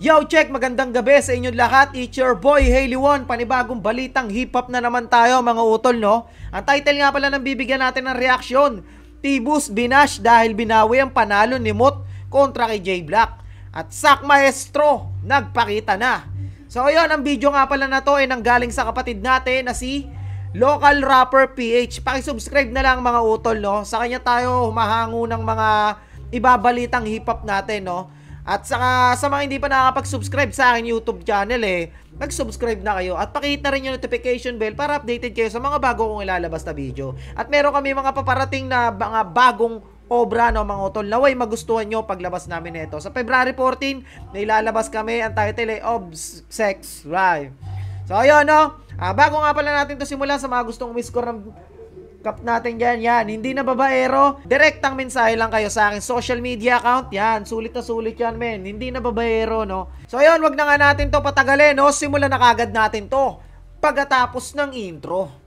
Yo, check! Magandang gabi sa inyong lahat. It's your boy, Haley1. Panibagong balitang hip-hop na naman tayo, mga utol, no? Ang title nga pala ng bibigyan natin ng reaksyon, Tibus binash dahil binawi ang panalo ni Mot kontra kay J Black. At Sak Maestro, nagpakita na. So, ayun, ang video nga pala na to ay nanggaling sa kapatid natin na si Local Rapper PH. Pakisubscribe na lang, mga utol, no? Sa kanya tayo humahango ng mga ibabalitang hip-hop natin, no? At saka sa mga hindi pa nakakapag-subscribe sa aking YouTube channel, mag-subscribe na kayo at pakihit na rin yung notification bell para updated kayo sa mga bago kong ilalabas na video. At meron kami mga paparating na mga bagong obra, no, mga utol, naway magustuhan nyo paglabas namin nito. Sa February 14, may ilalabas kami, ang title ay Obs Sex Live. So ayun, no, bago nga pala natin to simulan, sa mga gustong umiscore ng cup natin dyan, yan, hindi na babaero, direktang mensahe lang kayo sa akin social media account, yan, sulit na sulit yan, men, hindi na babaero, no. So ayun, wag na nga natin to patagalin, no, simulan na kagad natin to pagkatapos ng intro.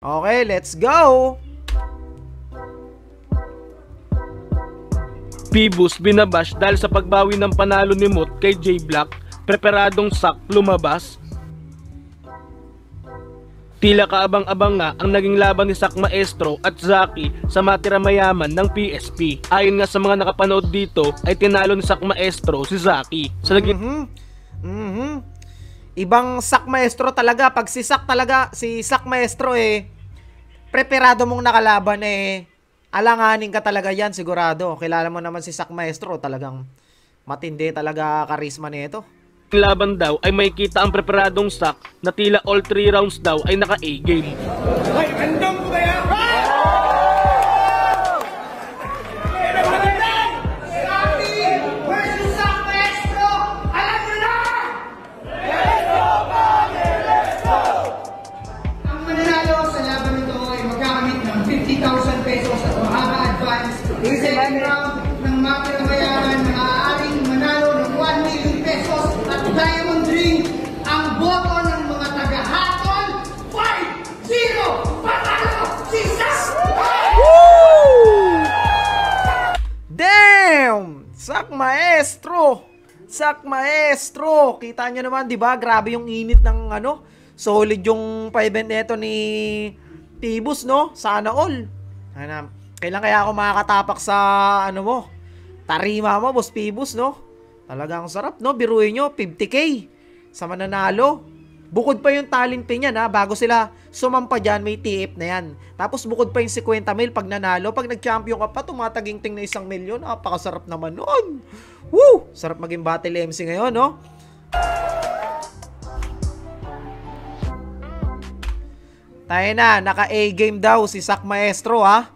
Okay, let's go! Tibus binabash dahil sa pagbawi ng panalo ni Mot kay J Black, preparadong Sak lumabas. Tila kaabang-abang nga ang naging laban ni Sak Maestro at Zaki sa matiramayaman ng PSP. Ayon nga sa mga nakapanood dito ay tinalo ni Sak Maestro si Zaki. Sa Ibang Sak Maestro talaga. Pag si Sak talaga, si Sak Maestro preparado mong nakalaban, alanganin ka talaga yan, sigurado. Kilala mo naman si Sak Maestro, talagang matindi talaga karisma nito. Laban daw ay may kita ang preparadong Sak na tila all 3 rounds daw ay naka-A-game. Ay, andong ko ba yan? Second round ng matiramayaman, maaaring manalo ng 1 million pesos at diamond ring. Ang boto ng mga taga-hatol, 5-0! Panalo si Sak! Damn! Sak Maestro! Sak Maestro! Kita nyo naman, di ba? Grabe yung init ng solid yung pa-event nito ni Tibus, no? Sana all. Kailan kaya ako makakatapak sa tarima mo, Boss Tibus, no? Talagang sarap, no? Biruin nyo, 50K sa mananalo. Bukod pa yung talent pay niyan, ha? Bago sila sumampa dyan, may TF na yan. Tapos bukod pa yung 50 mil pag nanalo. Pag nag-champion ka pa, tumataginting na 1 milyon. Napakasarap naman nun. Woo! Sarap maging battle MC ngayon, no? Tayo na, naka-A-game daw si Sak Maestro, ha?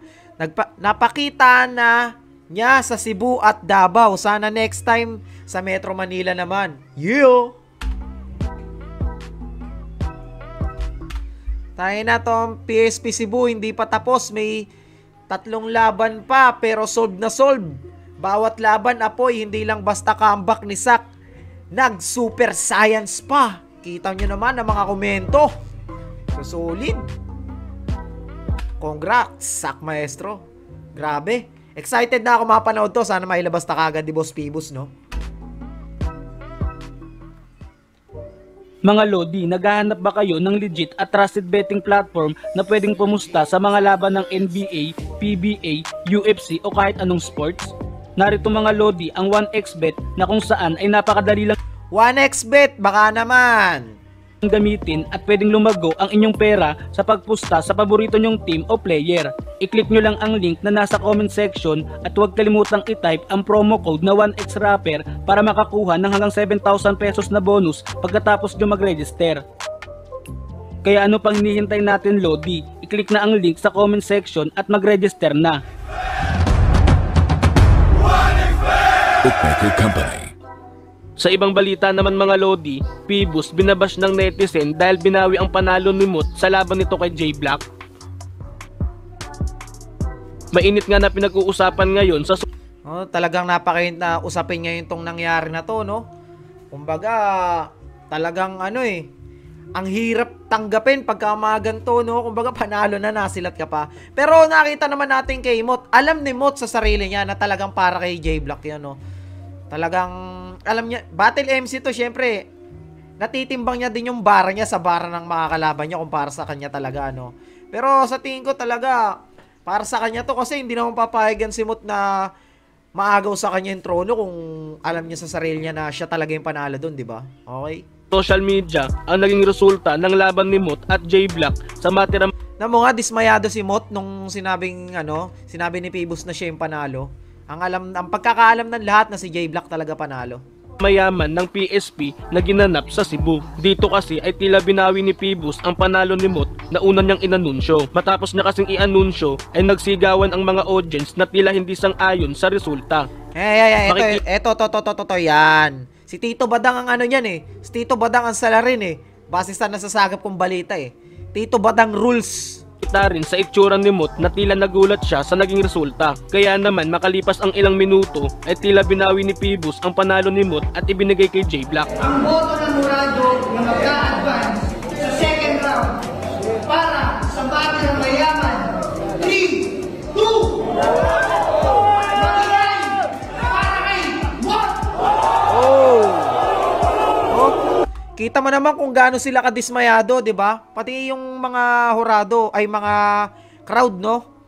Napakita na niya sa Cebu at Davao. Sana next time sa Metro Manila naman. Yeah! Tayo na tong PSP Cebu, hindi pa tapos. May 3 laban pa, pero solve na solve. Bawat laban, apoy, hindi lang basta comeback ni Sak. Nag-super science pa. Kita nyo naman ang mga komento. So, solid. Congrats, Sak Maestro. Grabe. Excited na ako mapanood to. Sana mailabas na kagad ni Boss Tibus, no? Mga Lodi, naghahanap ba kayo ng legit at trusted betting platform na pwedeng pumusta sa mga laban ng NBA, PBA, UFC o kahit anong sports? Narito mga Lodi ang 1xBet na kung saan ay napakadali lang 1xBet, baka naman gamitin at pwedeng lumago ang inyong pera sa pagpusta sa paborito nyong team o player. I-click nyo lang ang link na nasa comment section at huwag kalimutang i-type ang promo code na 1xRapper para makakuha ng hanggang 7,000 pesos na bonus pagkatapos nyo mag-register. Kaya ano pang hinihintay natin, Lodi? I-click na ang link sa comment section at mag-register na. Bookmaker Company. Sa ibang balita naman mga Lodi, Tibus binabash ng netizen dahil binawi ang panalo ni Mot sa laban nito kay J Black. Mainit nga na pinag-uusapan ngayon sa Oh, talagang napakainit na usapin ngayon tong nangyari na to, no? Kumbaga, talagang ano ang hirap tanggapin pagka mga ganito, no? Kumbaga, panalo na, nasilat ka pa. Pero nakita naman natin kay Mot, alam ni Mot sa sarili niya na talagang para kay J-Block yan, no? Talagang, alam niya, battle MC to, syempre, natitimbang niya din yung bara niya sa bara ng mga kalaban niya kung para sa kanya talaga, no? Pero sa tingin ko talaga, para sa kanya to kasi hindi naman papayagan si Mot na maagaw sa kanya yung trono kung alam niya sa sarili niya na siya talaga yung panalo doon, di ba? Okay? social media ang naging resulta ng laban ni Mot at J-Block sa matirang Namo nga, dismayado si Mot nung sinabi ni Pibus na siya yung panalo. Ang pagkakaalam ng lahat na si J-Block talaga panalo. mayaman ng PSP na ginanap sa Cebu. Dito kasi ay tila binawi ni Pibus ang panalo ni Mot na una niyang inanunsyo. Matapos na kasing ianunsyo ay nagsigawan ang mga audience na tila hindi sang-ayon sa resulta. Eto, yan. Si Tito Badang ang ano niyan Si Tito Badang ang salarin Base sa nasasagap kong balita Tito Badang rules. Kita rin sa itsura ni Mot na tila nagulat siya sa naging resulta. Kaya naman makalipas ang ilang minuto ay tila binawi ni Pibus ang panalo ni Mot at ibinigay kay J-Block. Ang boto ng Murado na mag-a-advance sa second round para sa bati ng mayaman. 3, 2, magigay para kay Mot! Kita mo naman kung gaano sila kadismayado, 'di ba? Pati yung mga hurado ay mga crowd, no?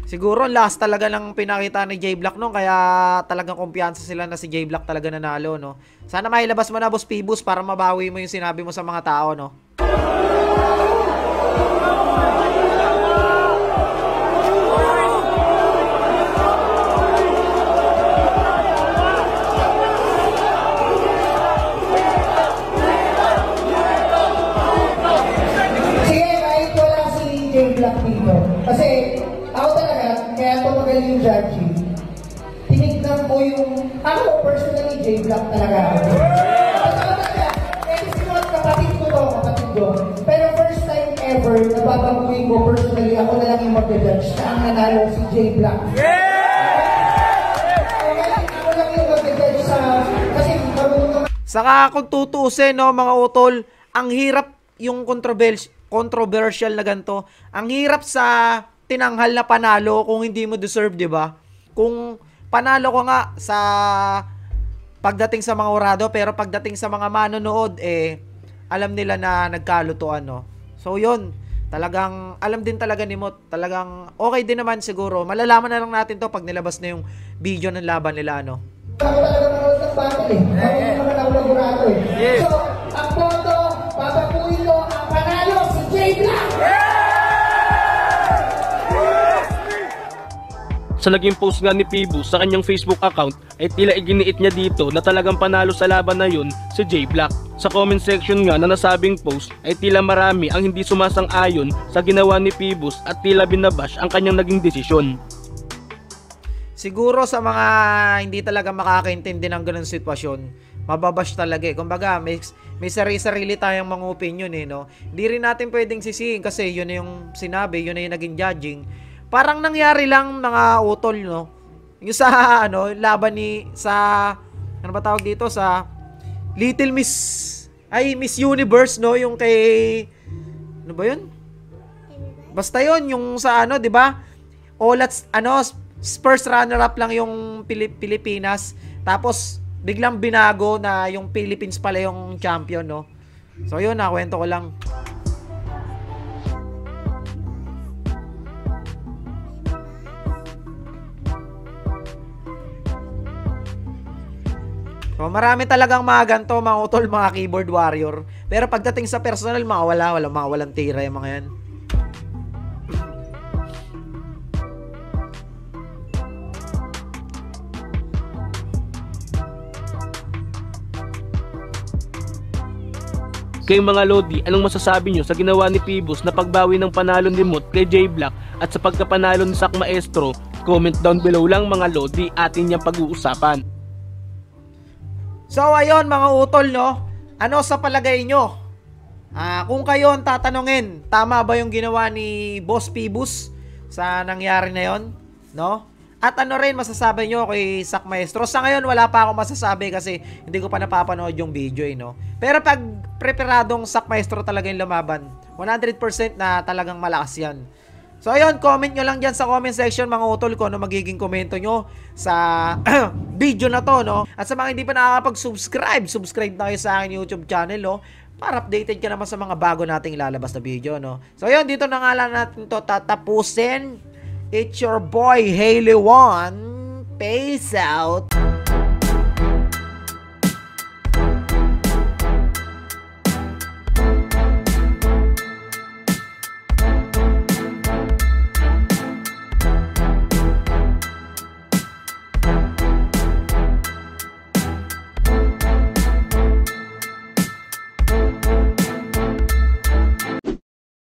Siguro last talaga ng pinakita ni J-Block no, kaya talagang kumpiyansa sila na si J-Block talaga nanalo, no. Sana mailabas mo na, Boss Pibus, para mabawi mo yung sinabi mo sa mga tao, no. Kasi ako talaga, kaya tumagal yung judging, tinignan ko yung, personally, J-Block talaga ako. Kasi ako talaga, sinuot kapatid ko. Pero first time ever, nababaguhin ko personally, ako na lang yung mag-judge na ang nanalo si J-Block. Ako lang yung mag-judge kasi marunong. Saka kung tutuusin, no, mga utol, ang hirap yung controversial na ganito. Ang hirap sa tinanghal na panalo kung hindi mo deserve, 'di ba? Kung panalo ko nga sa pagdating sa mga orado, pero pagdating sa mga manonood alam nila na nagkalutuan, no. So 'yun, talagang alam din talaga ni Mot, talagang okay din naman siguro. Malalaman na lang natin 'to pag nilabas na yung video ng laban nila, no. Ako talaga manood ng battle Ako yung mga nakulagurado So, ang boto, papapuin ko ang panalo si J-Block! Sa naging post nga ni Pibus sa kanyang Facebook account ay tila iginiit niya dito na talagang panalo sa laban na yun si J-Block. Sa comment section nga na nasabing post ay tila marami ang hindi sumasang-ayon sa ginawa ni Pibus at tila binabash ang kanyang naging desisyon. Siguro sa mga hindi talaga makakaintindi ng ganung sitwasyon, mababash talaga Kumbaga, may sarili-sarili tayong mga opinion no. Hindi rin natin pwedeng sisihin kasi yun na yung sinabi, yun na yung naging judging. Parang nangyari lang mga utol, no. Yung sa laban sa ano ba tawag dito, sa Little Miss Universe, no, yung kay ano ba yun? Basta yun, yung sa 'di ba? First runner-up lang yung Pilipinas. Tapos, biglang binago na yung Philippines pala yung champion, no? So, yun, kwento ko lang. So, marami talagang mga ganito, mga utol, mga keyboard warrior. Pero pagdating sa personal, mga walang tira yung mga yan. Kay mga Lodi, anong masasabi nyo sa ginawa ni Pibus na pagbawi ng panalo ni Mot kay J-Block at sa pagkapanalo ni Sak Maestro? Comment down below lang mga Lodi, atin niyang pag-uusapan. So ayun mga utol, no? Ano sa palagay nyo? Kung kayo ang tatanungin, tama ba yung ginawa ni Boss Pibus sa nangyari na yon, no? At ano rin masasabi nyo kay Sak Maestro? Sa ngayon, wala pa akong masasabi kasi hindi ko pa napapanood yung video, no? Pero pag preparadong Sak Maestro talaga yung lumaban, 100% na talagang malakas yan. So ayun, comment nyo lang dyan sa comment section mga utol ko, no, magiging komento nyo sa video na to, no? At sa mga hindi pa nakakapag-subscribe, subscribe na kayo sa akin YouTube channel, no? Para updated ka naman sa mga bago nating ilalabas na video, no? So ayun, dito na nga lang natin to tatapusin. It's your boy, Haley One. Peace out.